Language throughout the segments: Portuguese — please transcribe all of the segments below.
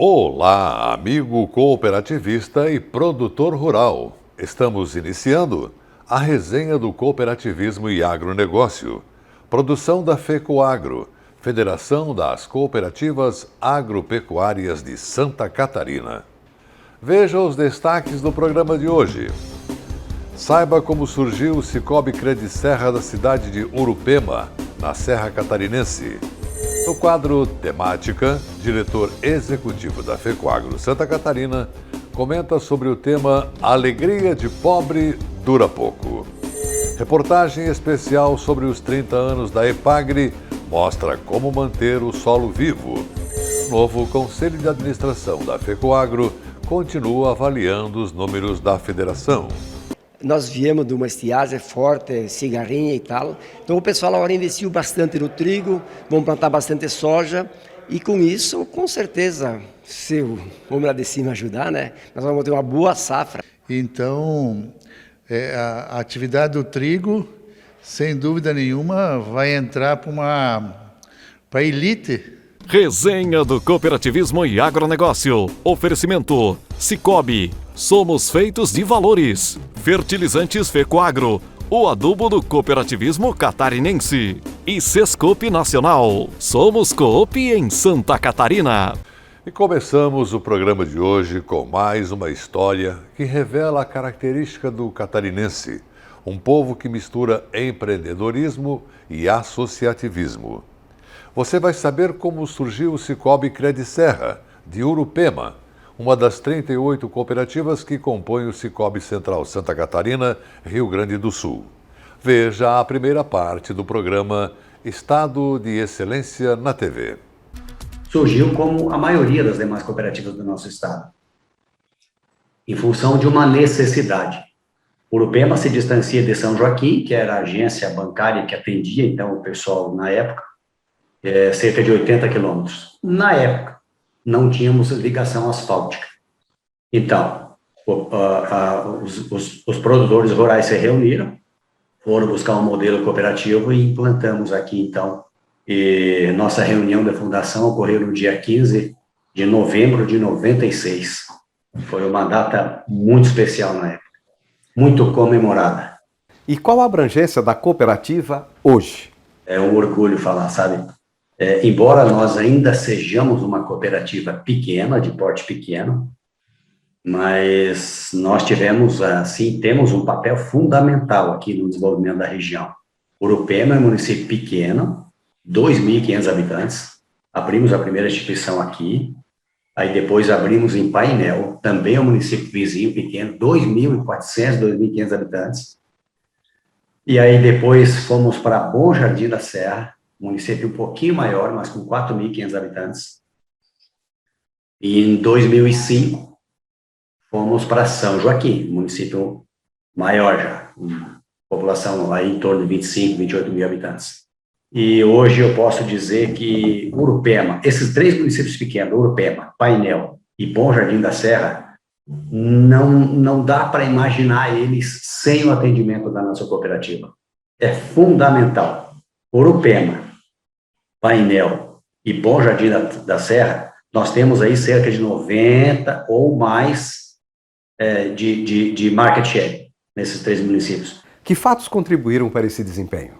Olá, amigo cooperativista e produtor rural. Estamos iniciando a resenha do cooperativismo e agronegócio. Produção da FECOAGRO, Federação das Cooperativas Agropecuárias de Santa Catarina. Veja os destaques do programa de hoje. Saiba como surgiu o Sicoob Crediserra da cidade de Urupema, na Serra Catarinense. No quadro Temática, diretor executivo da FECOAGRO Santa Catarina comenta sobre o tema Alegria de Pobre Dura Pouco. Reportagem especial sobre os 30 anos da EPAGRE mostra como manter o solo vivo. O novo Conselho de Administração da FECOAGRO continua avaliando os números da federação. Nós viemos de uma estiagem forte, cigarrinha e tal. Então o pessoal agora investiu bastante no trigo, vão plantar bastante soja. E com isso, com certeza, se o homem lá de cima ajudar, né, nós vamos ter uma boa safra. Então, a atividade do trigo, sem dúvida nenhuma, vai entrar para a elite. Resenha do Cooperativismo e Agronegócio. Oferecimento Sicoob. Somos feitos de valores. Fertilizantes FECOAGRO. O adubo do cooperativismo catarinense. E Sescope Nacional. Somos Coop em Santa Catarina. E começamos o programa de hoje com mais uma história que revela a característica do catarinense. Um povo que mistura empreendedorismo e associativismo. Você vai saber como surgiu o Sicoob Crediserra, de Urupema, uma das 38 cooperativas que compõem o Sicoob Central Santa Catarina, Rio Grande do Sul. Veja a primeira parte do programa Estado de Excelência na TV. Surgiu como a maioria das demais cooperativas do nosso estado, em função de uma necessidade. Urupema se distancia de São Joaquim, que era a agência bancária que atendia então o pessoal na época, cerca de 80 quilômetros. Na época, não tínhamos ligação asfáltica. Então, os produtores rurais se reuniram, foram buscar um modelo cooperativo e implantamos aqui, então. E nossa reunião da fundação ocorreu no dia 15 de novembro de 96. Foi uma data muito especial na época, muito comemorada. E qual a abrangência da cooperativa hoje? É um orgulho falar, sabe? Embora nós ainda sejamos uma cooperativa pequena, de porte pequeno, mas nós temos um papel fundamental aqui no desenvolvimento da região. Urupema é um município pequeno, 2.500 habitantes, abrimos a primeira instituição aqui, aí depois abrimos em Painel, também é um município vizinho pequeno, 2.400, 2.500 habitantes, e aí depois fomos para Bom Jardim da Serra, município um pouquinho maior, mas com 4.500 habitantes. E em 2005, fomos para São Joaquim, município maior já, população aí em torno de 25, 28 mil habitantes. E hoje eu posso dizer que Urupema, esses três municípios pequenos, Urupema, Painel e Bom Jardim da Serra, não dá para imaginar eles sem o atendimento da nossa cooperativa. É fundamental. Urupema, Painel e Bom Jardim da Serra, nós temos aí cerca de 90 ou mais de market share nesses três municípios. Que fatos contribuíram para esse desempenho?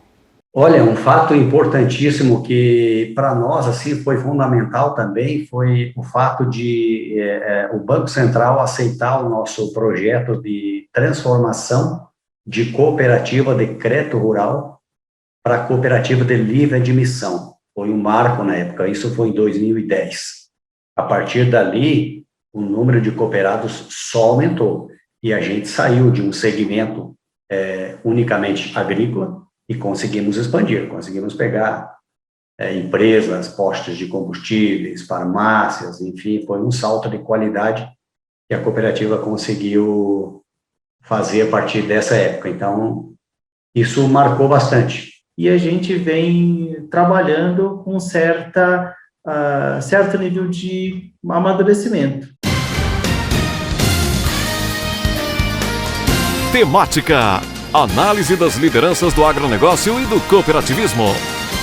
Olha, um fato importantíssimo que para nós assim foi fundamental também foi o fato de o Banco Central aceitar o nosso projeto de transformação de cooperativa de crédito rural para cooperativa de livre admissão. Foi um marco na época, isso foi em 2010. A partir dali, o número de cooperados só aumentou, e a gente saiu de um segmento unicamente agrícola e conseguimos expandir, conseguimos pegar empresas, postos de combustíveis, farmácias, enfim, foi um salto de qualidade que a cooperativa conseguiu fazer a partir dessa época. Então, isso marcou bastante. E a gente vem trabalhando com certo nível de amadurecimento. Temática. Análise das lideranças do agronegócio e do cooperativismo.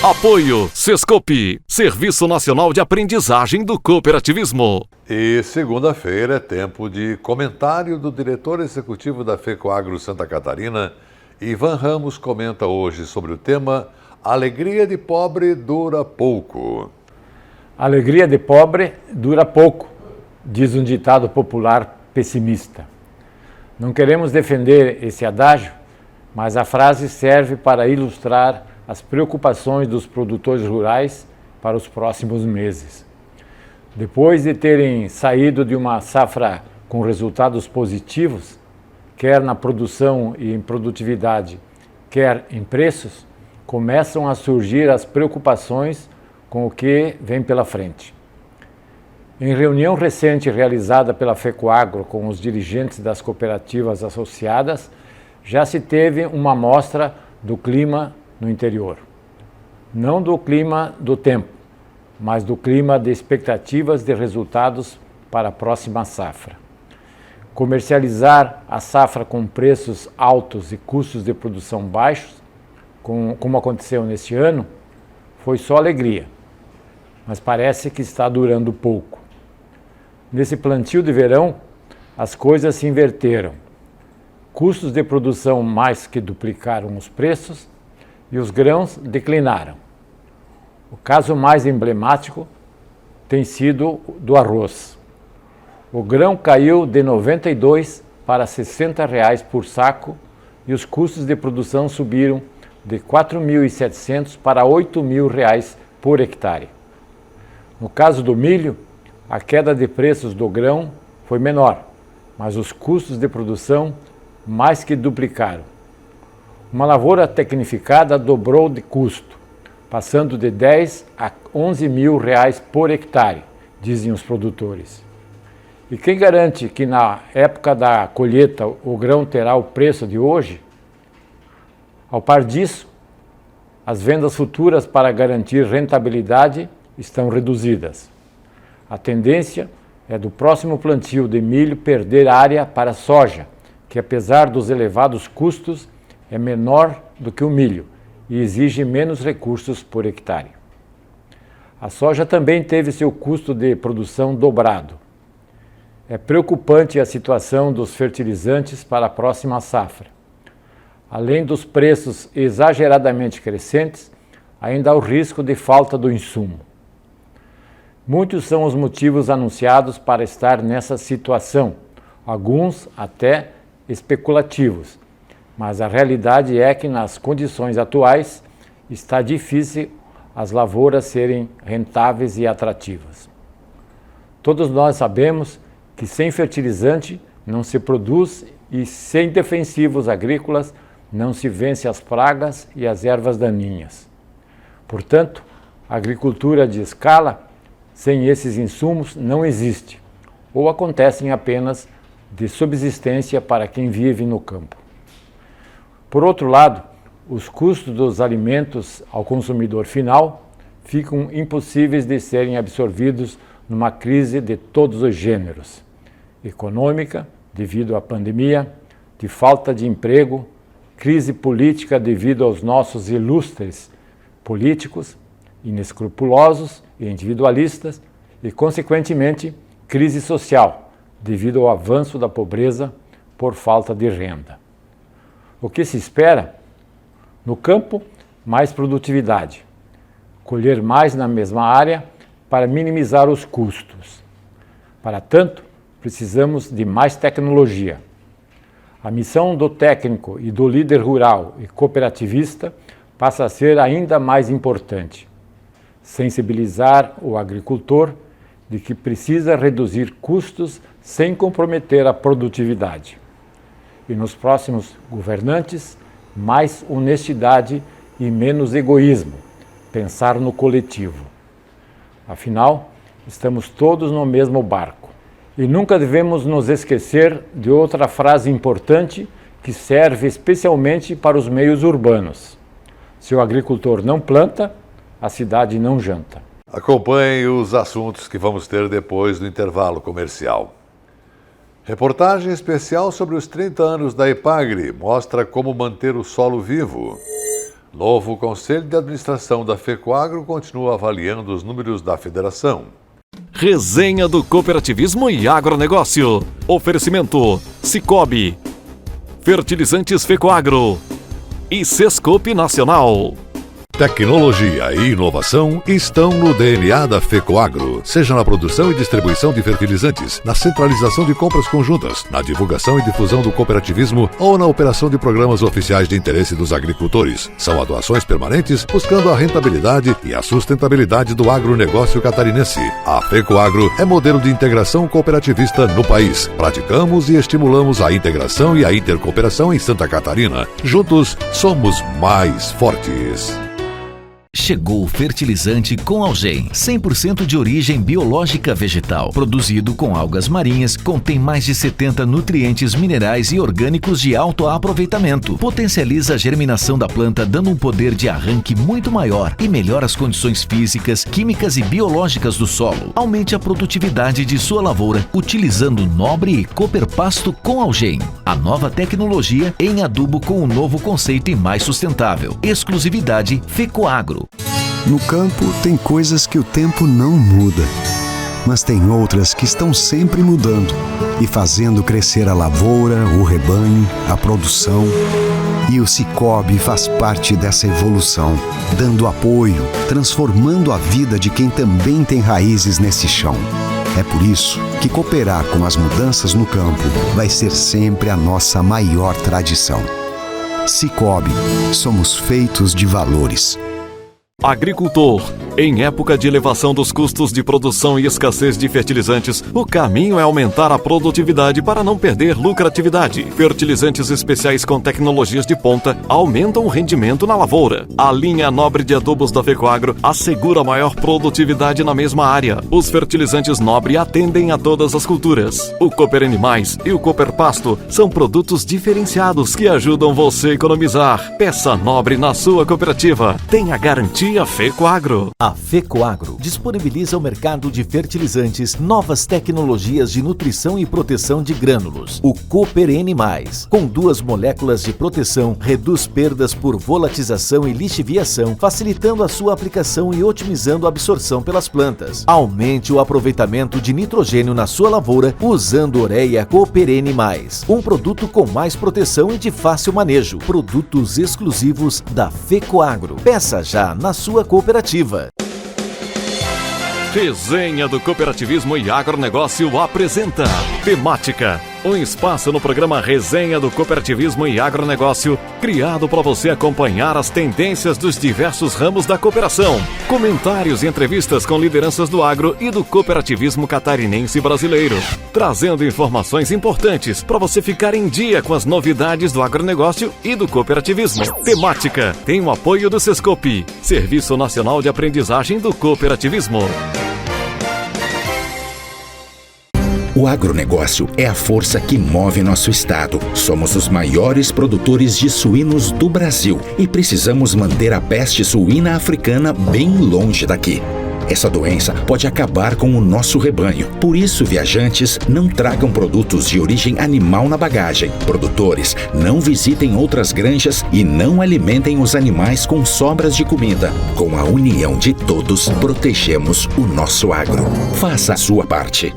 Apoio Sescope, Serviço Nacional de Aprendizagem do Cooperativismo. E segunda-feira é tempo de comentário do diretor executivo da FECOAGRO Santa Catarina. Ivan Ramos comenta hoje sobre o tema Alegria de pobre dura pouco. Alegria de pobre dura pouco, diz um ditado popular pessimista. Não queremos defender esse adágio, mas a frase serve para ilustrar as preocupações dos produtores rurais para os próximos meses. Depois de terem saído de uma safra com resultados positivos, quer na produção e em produtividade, quer em preços, começam a surgir as preocupações com o que vem pela frente. Em reunião recente realizada pela FECOAGRO com os dirigentes das cooperativas associadas, já se teve uma amostra do clima no interior. Não do clima do tempo, mas do clima de expectativas de resultados para a próxima safra. Comercializar a safra com preços altos e custos de produção baixos, como aconteceu neste ano, foi só alegria, mas parece que está durando pouco. Nesse plantio de verão, as coisas se inverteram. Custos de produção mais que duplicaram os preços e os grãos declinaram. O caso mais emblemático tem sido do arroz. O grão caiu de R$ 92 para R$ 60 por saco e os custos de produção subiram de R$ 4.700 para R$ 8.000 por hectare. No caso do milho, a queda de preços do grão foi menor, mas os custos de produção mais que duplicaram. Uma lavoura tecnificada dobrou de custo, passando de 10 a 11 mil reais por hectare, dizem os produtores. E quem garante que na época da colheita o grão terá o preço de hoje? Ao par disso, as vendas futuras para garantir rentabilidade estão reduzidas. A tendência é do próximo plantio de milho perder área para soja, que apesar dos elevados custos, é menor do que o milho e exige menos recursos por hectare. A soja também teve seu custo de produção dobrado. É preocupante a situação dos fertilizantes para a próxima safra. Além dos preços exageradamente crescentes, ainda há o risco de falta do insumo. Muitos são os motivos anunciados para estar nessa situação, alguns até especulativos, mas a realidade é que nas condições atuais está difícil as lavouras serem rentáveis e atrativas. Todos nós sabemos que sem fertilizante não se produz e sem defensivos agrícolas não se vence as pragas e as ervas daninhas. Portanto, a agricultura de escala sem esses insumos não existe, ou acontecem apenas de subsistência para quem vive no campo. Por outro lado, os custos dos alimentos ao consumidor final ficam impossíveis de serem absorvidos numa crise de todos os gêneros: econômica, devido à pandemia, de falta de emprego, crise política devido aos nossos ilustres políticos, inescrupulosos e individualistas, e, consequentemente, crise social, devido ao avanço da pobreza por falta de renda. O que se espera? No campo, mais produtividade. Colher mais na mesma área para minimizar os custos. Para tanto, precisamos de mais tecnologia. A missão do técnico e do líder rural e cooperativista passa a ser ainda mais importante. Sensibilizar o agricultor de que precisa reduzir custos sem comprometer a produtividade. E nos próximos governantes, mais honestidade e menos egoísmo, pensar no coletivo. Afinal, estamos todos no mesmo barco. E nunca devemos nos esquecer de outra frase importante que serve especialmente para os meios urbanos. Se o agricultor não planta, a cidade não janta. Acompanhe os assuntos que vamos ter depois do intervalo comercial. Reportagem especial sobre os 30 anos da EPAGRE mostra como manter o solo vivo. Novo Conselho de Administração da FECOAGRO continua avaliando os números da federação. Resenha do Cooperativismo e Agronegócio. Oferecimento: Cicobi, Fertilizantes FECOAGRO e Sescope Nacional. Tecnologia e inovação estão no DNA da FECOAGRO, seja na produção e distribuição de fertilizantes, na centralização de compras conjuntas, na divulgação e difusão do cooperativismo ou na operação de programas oficiais de interesse dos agricultores. São atuações permanentes buscando a rentabilidade e a sustentabilidade do agronegócio catarinense. A FECOAGRO é modelo de integração cooperativista no país. Praticamos e estimulamos a integração e a intercooperação em Santa Catarina. Juntos, somos mais fortes. Chegou o fertilizante com Algem, 100% de origem biológica vegetal, produzido com algas marinhas, contém mais de 70 nutrientes minerais e orgânicos de alto aproveitamento, potencializa a germinação da planta dando um poder de arranque muito maior e melhora as condições físicas, químicas e biológicas do solo. Aumente a produtividade de sua lavoura utilizando Nobre e Cooper Pasto com Algem. A nova tecnologia em adubo com um novo conceito e mais sustentável. Exclusividade FECOAGRO. No campo, tem coisas que o tempo não muda, mas tem outras que estão sempre mudando e fazendo crescer a lavoura, o rebanho, a produção. E o Cicobi faz parte dessa evolução, dando apoio, transformando a vida de quem também tem raízes nesse chão. É por isso que cooperar com as mudanças no campo vai ser sempre a nossa maior tradição. Cicobi, somos feitos de valores. Agricultor. Em época de elevação dos custos de produção e escassez de fertilizantes, o caminho é aumentar a produtividade para não perder lucratividade. Fertilizantes especiais com tecnologias de ponta aumentam o rendimento na lavoura. A linha Nobre de adubos da FECOAGRO assegura maior produtividade na mesma área. Os fertilizantes Nobre atendem a todas as culturas. O Cooper Animais e o Cooper Pasto são produtos diferenciados que ajudam você a economizar. Peça Nobre na sua cooperativa. Tenha garantia FECOAGRO. A FECOAGRO disponibiliza o mercado de fertilizantes, novas tecnologias de nutrição e proteção de grânulos. O Cooper N+, com 2 moléculas de proteção, reduz perdas por volatização e lixiviação, facilitando a sua aplicação e otimizando a absorção pelas plantas. Aumente o aproveitamento de nitrogênio na sua lavoura usando Ureia Cooper N+, um produto com mais proteção e de fácil manejo. Produtos exclusivos da FECOAGRO. Peça já na sua cooperativa. Resenha do Cooperativismo e Agronegócio apresenta Temática, um espaço no programa Resenha do Cooperativismo e Agronegócio, criado para você acompanhar as tendências dos diversos ramos da cooperação, comentários e entrevistas com lideranças do agro e do cooperativismo catarinense brasileiro, trazendo informações importantes para você ficar em dia com as novidades do agronegócio e do cooperativismo. Temática tem o apoio do Sescope, Serviço Nacional de Aprendizagem do Cooperativismo. O agronegócio é a força que move nosso estado. Somos os maiores produtores de suínos do Brasil e precisamos manter a peste suína africana bem longe daqui. Essa doença pode acabar com o nosso rebanho. Por isso, viajantes, não tragam produtos de origem animal na bagagem. Produtores, não visitem outras granjas e não alimentem os animais com sobras de comida. Com a união de todos, protegemos o nosso agro. Faça a sua parte.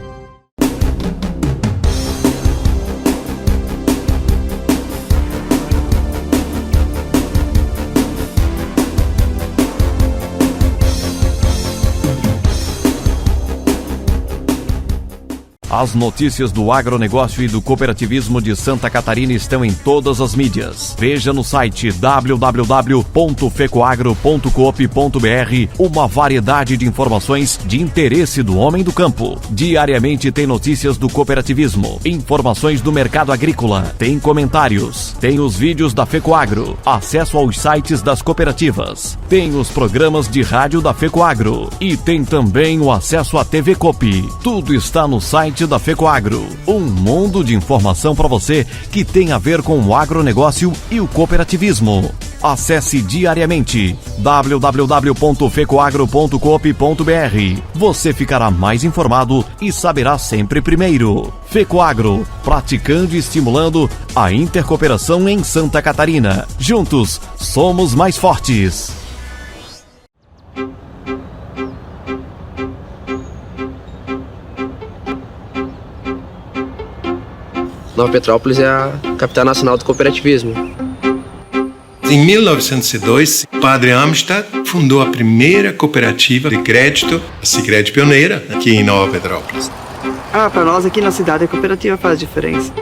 As notícias do agronegócio e do cooperativismo de Santa Catarina estão em todas as mídias. Veja no site www.fecoagro.coop.br uma variedade de informações de interesse do homem do campo. Diariamente tem notícias do cooperativismo, informações do mercado agrícola, tem comentários, tem os vídeos da FECOAGRO, acesso aos sites das cooperativas, tem os programas de rádio da FECOAGRO e tem também o acesso à TV Coop. Tudo está no site site da FECOAGRO. Um mundo de informação para você que tem a ver com o agronegócio e o cooperativismo. Acesse diariamente www.fecoagro.coop.br. Você ficará mais informado e saberá sempre primeiro. FECOAGRO, praticando e estimulando a intercooperação em Santa Catarina. Juntos, somos mais fortes. Nova Petrópolis é a capital nacional do cooperativismo. Em 1902, o padre Amistad fundou a primeira cooperativa de crédito, a Sicredi pioneira, aqui em Nova Petrópolis. Para nós aqui na cidade a cooperativa faz diferença.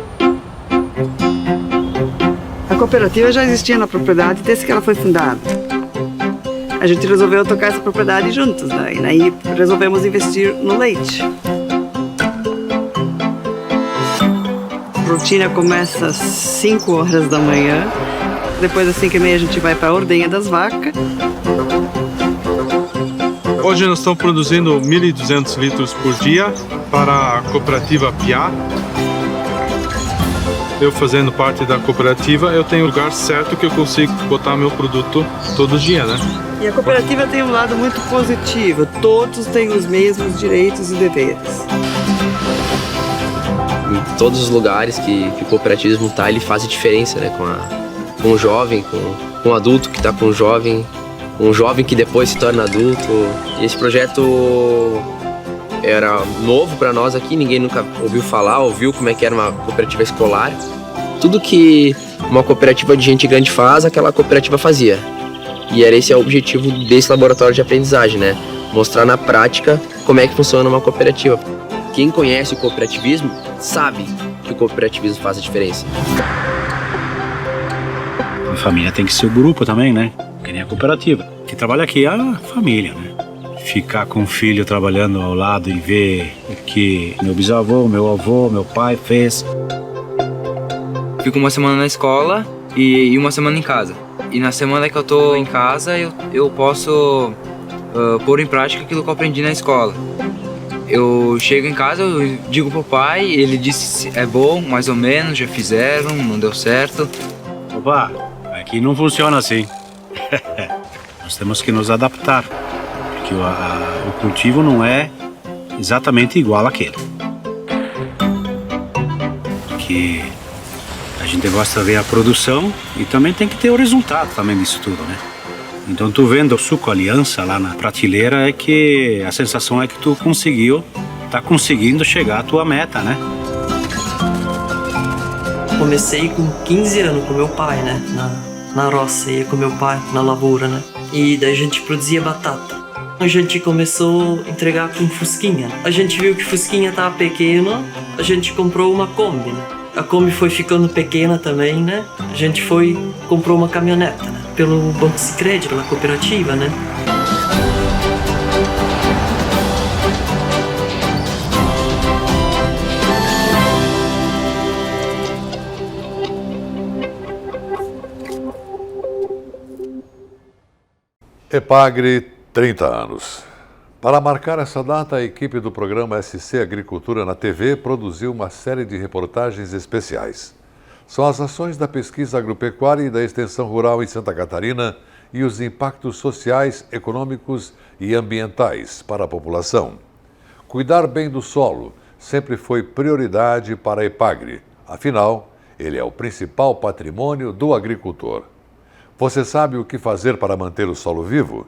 A cooperativa já existia na propriedade desde que ela foi fundada. A gente resolveu tocar essa propriedade juntos, né? E aí resolvemos investir no leite. A rotina começa às 5 horas da manhã. Depois das 5h30 a gente vai para a ordenha das vacas. Hoje nós estamos produzindo 1.200 litros por dia para a cooperativa Piá. Eu fazendo parte da cooperativa, eu tenho o lugar certo que eu consigo botar meu produto todo dia, né? E a cooperativa tem um lado muito positivo. Todos têm os mesmos direitos e deveres. Em todos os lugares que o cooperativismo está, ele faz a diferença, né? Com o jovem, com o adulto que está com o jovem que depois se torna adulto. E esse projeto era novo para nós aqui, ninguém nunca ouviu falar, ouviu como é que era uma cooperativa escolar. Tudo que uma cooperativa de gente grande faz, aquela cooperativa fazia. E era esse o objetivo desse laboratório de aprendizagem, né? Mostrar na prática como é que funciona uma cooperativa. Quem conhece o cooperativismo sabe que o cooperativismo faz a diferença. A família tem que ser o grupo também, né? Que nem a cooperativa. Quem trabalha aqui é a família, né? Ficar com o filho trabalhando ao lado e ver o que meu bisavô, meu avô, meu pai fez. Fico uma semana na escola e uma semana em casa. E na semana que eu tô em casa, eu posso pôr em prática aquilo que eu aprendi na escola. Eu chego em casa, eu digo pro pai, ele disse é bom, mais ou menos, já fizeram, não deu certo. Opa, aqui não funciona assim. Nós temos que nos adaptar, porque o cultivo não é exatamente igual àquele. Porque a gente gosta de ver a produção e também tem que ter o resultado também disso tudo, né? Então tu vendo o Suco Aliança lá na prateleira é que a sensação é que tu tá conseguindo chegar à tua meta, né? Comecei com 15 anos com meu pai, né? Na roça, ia com meu pai, na lavoura, né? E daí a gente produzia batata. A gente começou a entregar com Fusquinha. A gente viu que Fusquinha tava pequeno, a gente comprou uma Kombi, né? A Kombi foi ficando pequena também, né? A gente comprou uma caminhoneta, né? Pelo Banco Sicredi, pela cooperativa, né? EPAGRE, 30 anos. Para marcar essa data, a equipe do programa SC Agricultura na TV produziu uma série de reportagens especiais. São as ações da pesquisa agropecuária e da extensão rural em Santa Catarina e os impactos sociais, econômicos e ambientais para a população. Cuidar bem do solo sempre foi prioridade para a EPAGRE. Afinal, ele é o principal patrimônio do agricultor. Você sabe o que fazer para manter o solo vivo?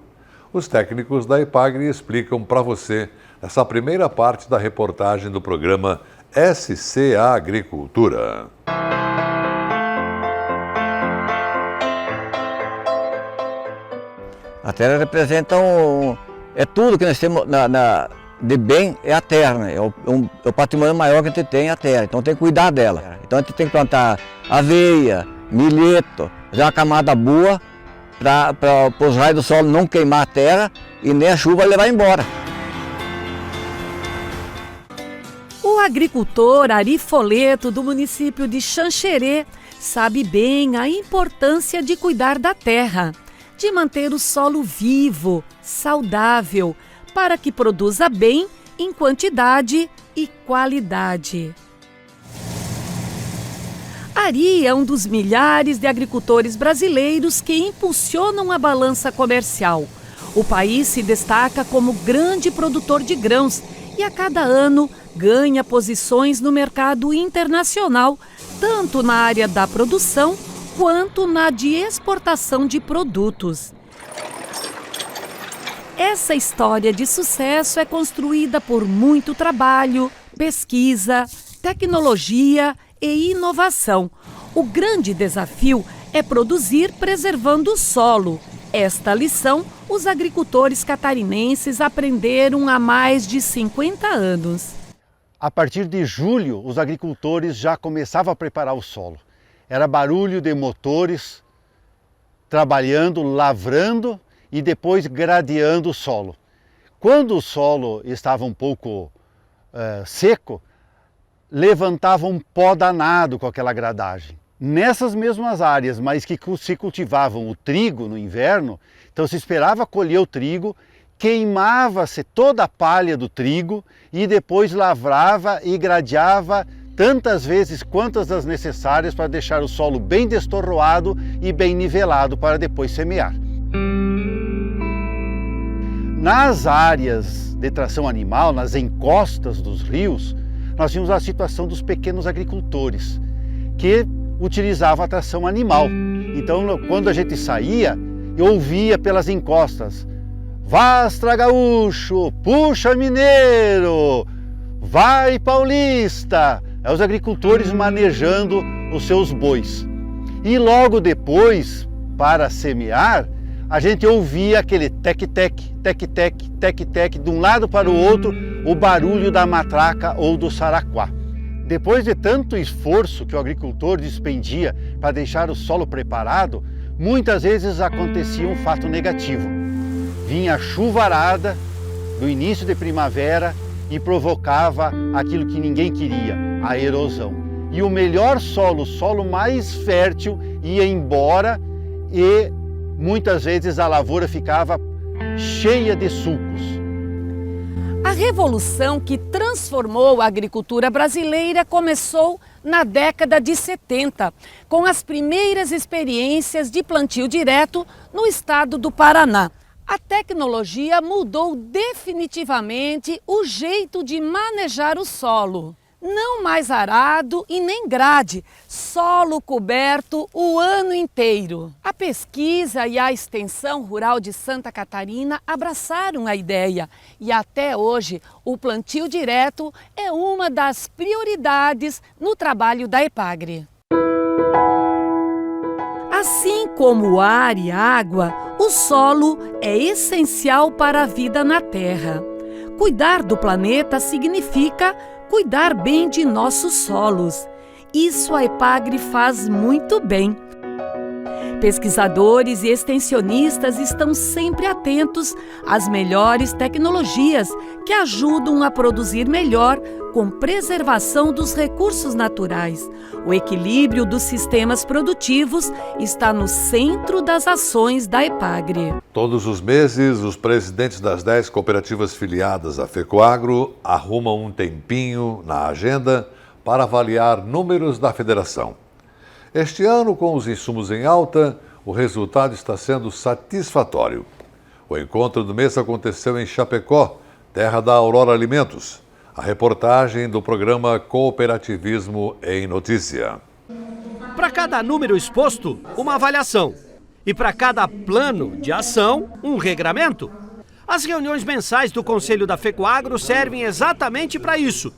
Os técnicos da EPAGRE explicam para você nessa primeira parte da reportagem do programa SC Agricultura. A terra representa é tudo que nós temos de bem, é a terra, né? É o patrimônio maior que a gente tem, é a terra, então tem que cuidar dela. Então a gente tem que plantar aveia, milheto, já uma camada boa para os raios do solo não queimar a terra e nem a chuva levar embora. O agricultor Ari Foleto, do município de Xanxerê, sabe bem a importância de cuidar da terra, de manter o solo vivo, saudável, para que produza bem em quantidade e qualidade. Ari é um dos milhares de agricultores brasileiros que impulsionam a balança comercial. O país se destaca como grande produtor de grãos e a cada ano ganha posições no mercado internacional, tanto na área da produção quanto na de exportação de produtos. Essa história de sucesso é construída por muito trabalho, pesquisa, tecnologia e inovação. O grande desafio é produzir preservando o solo. Esta lição os agricultores catarinenses aprenderam há mais de 50 anos. A partir de julho, os agricultores já começavam a preparar o solo. Era barulho de motores trabalhando, lavrando e depois gradeando o solo. Quando o solo estava um pouco seco, levantava um pó danado com aquela gradagem. Nessas mesmas áreas, mas que se cultivavam o trigo no inverno, então se esperava colher o trigo, queimava-se toda a palha do trigo e depois lavrava e gradeava tantas vezes quantas as necessárias para deixar o solo bem destorroado e bem nivelado para depois semear. Nas áreas de tração animal, nas encostas dos rios, nós tínhamos a situação dos pequenos agricultores que utilizavam a tração animal. Então, quando a gente saía, eu ouvia pelas encostas: Vastra gaúcho, puxa mineiro, vai paulista. É os agricultores manejando os seus bois. E logo depois, para semear, a gente ouvia aquele tec-tec, tec-tec, tec-tec, de um lado para o outro, o barulho da matraca ou do saraquá. Depois de tanto esforço que o agricultor despendia para deixar o solo preparado, muitas vezes acontecia um fato negativo. Vinha a chuvarada do início de primavera e provocava aquilo que ninguém queria, a erosão. E o melhor solo, o solo mais fértil, ia embora e muitas vezes a lavoura ficava cheia de sulcos. A revolução que transformou a agricultura brasileira começou na década de 70, com as primeiras experiências de plantio direto no estado do Paraná. A tecnologia mudou definitivamente o jeito de manejar o solo. Não mais arado e nem grade, solo coberto o ano inteiro. A pesquisa e a extensão rural de Santa Catarina abraçaram a ideia e até hoje o plantio direto é uma das prioridades no trabalho da EPAGRE. Assim como o ar e a água, o solo é essencial para a vida na Terra. Cuidar do planeta significa cuidar bem de nossos solos. Isso a EPAGRE faz muito bem. Pesquisadores e extensionistas estão sempre atentos às melhores tecnologias que ajudam a produzir melhor com preservação dos recursos naturais. O equilíbrio dos sistemas produtivos está no centro das ações da EPAGRE. Todos os meses, os presidentes das 10 cooperativas filiadas à FECOAGRO arrumam um tempinho na agenda para avaliar números da federação. Este ano, com os insumos em alta, o resultado está sendo satisfatório. O encontro do mês aconteceu em Chapecó, terra da Aurora Alimentos. A reportagem do programa Cooperativismo em Notícia. Para cada número exposto, uma avaliação. E para cada plano de ação, um regramento. As reuniões mensais do Conselho da FECOAGRO servem exatamente para isso.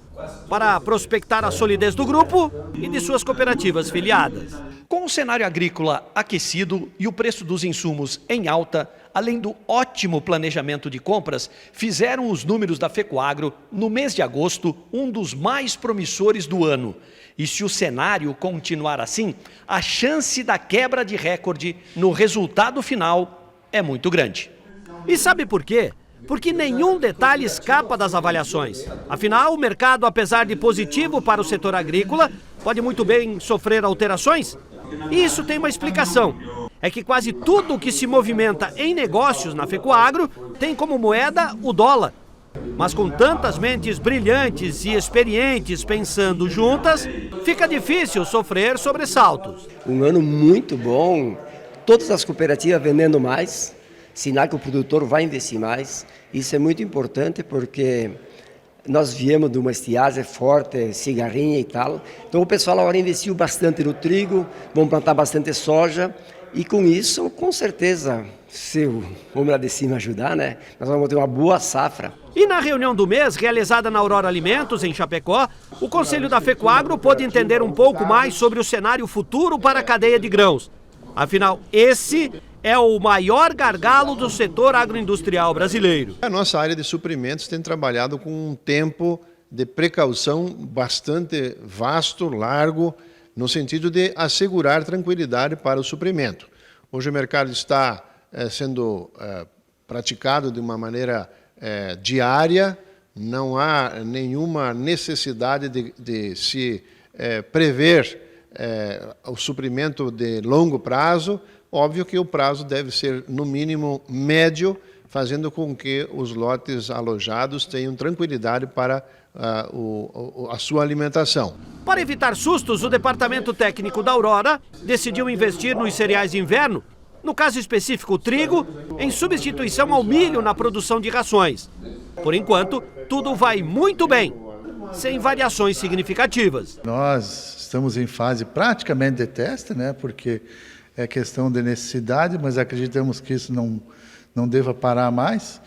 Para prospectar a solidez do grupo e de suas cooperativas filiadas. Com o cenário agrícola aquecido e o preço dos insumos em alta, além do ótimo planejamento de compras, fizeram os números da FECOAGRO, no mês de agosto, um dos mais promissores do ano. E se o cenário continuar assim, a chance da quebra de recorde no resultado final é muito grande. E sabe por quê? Porque nenhum detalhe escapa das avaliações. Afinal, o mercado, apesar de positivo para o setor agrícola, pode muito bem sofrer alterações. E isso tem uma explicação. É que quase tudo que se movimenta em negócios na FECOAGRO tem como moeda o dólar. Mas com tantas mentes brilhantes e experientes pensando juntas, fica difícil sofrer sobressaltos. Um ano muito bom, todas as cooperativas vendendo mais, sinal que o produtor vai investir mais. Isso é muito importante porque nós viemos de uma estiagem forte, cigarrinha e tal. Então o pessoal agora investiu bastante no trigo, vão plantar bastante soja. E com isso, com certeza, se o homem lá de cima ajudar, né, nós vamos ter uma boa safra. E na reunião do mês, realizada na Aurora Alimentos, em Chapecó, o Conselho da FECOAGRO pôde entender um pouco mais sobre o cenário futuro para a cadeia de grãos. Afinal, esse é o maior gargalo do setor agroindustrial brasileiro. A nossa área de suprimentos tem trabalhado com um tempo de precaução bastante vasto, largo, no sentido de assegurar tranquilidade para o suprimento. Hoje o mercado está sendo praticado de uma maneira diária, não há nenhuma necessidade de se prever o suprimento de longo prazo. Óbvio que o prazo deve ser, no mínimo, médio, fazendo com que os lotes alojados tenham tranquilidade para a sua alimentação. Para evitar sustos, o Departamento Técnico da Aurora decidiu investir nos cereais de inverno, no caso específico o trigo, em substituição ao milho na produção de rações. Por enquanto, tudo vai muito bem, sem variações significativas. Nós estamos em fase praticamente de teste, né? Porque é questão de necessidade, mas acreditamos que isso não deva parar mais,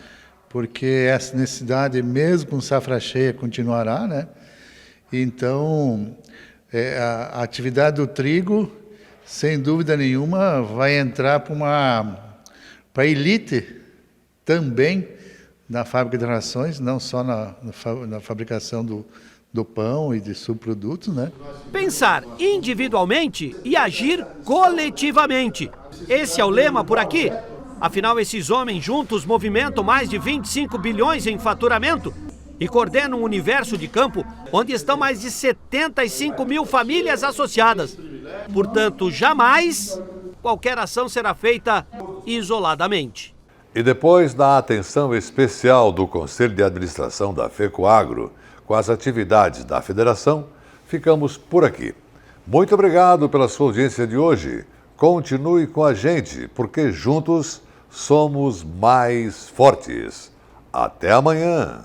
porque essa necessidade, mesmo com safra cheia, continuará, né? Então, a atividade do trigo, sem dúvida nenhuma, vai entrar para a elite também na fábrica de rações, não só na fabricação do pão e de subprodutos, né? Pensar individualmente e agir coletivamente. Esse é o lema por aqui. Afinal, esses homens juntos movimentam mais de 25 bilhões em faturamento e coordenam um universo de campo onde estão mais de 75 mil famílias associadas. Portanto, jamais qualquer ação será feita isoladamente. E depois da atenção especial do Conselho de Administração da FECOAGRO com as atividades da Federação, ficamos por aqui. Muito obrigado pela sua audiência de hoje. Continue com a gente, porque juntos somos mais fortes. Até amanhã!